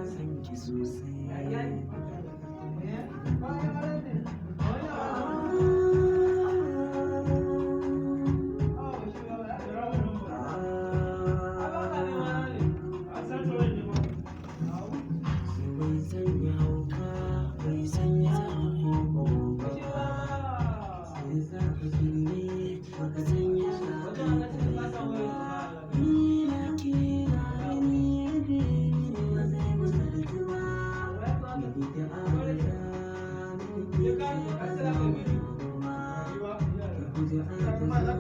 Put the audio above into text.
san ki sosai. Bai sanya hauka, bai sanya hauka ba. Sai za ka gini, baka sanya shaƙi ba. Ni na kira ni yadda ba zai musaltu ba. Ni da abada, ni ke azama kuma. Ni da abada,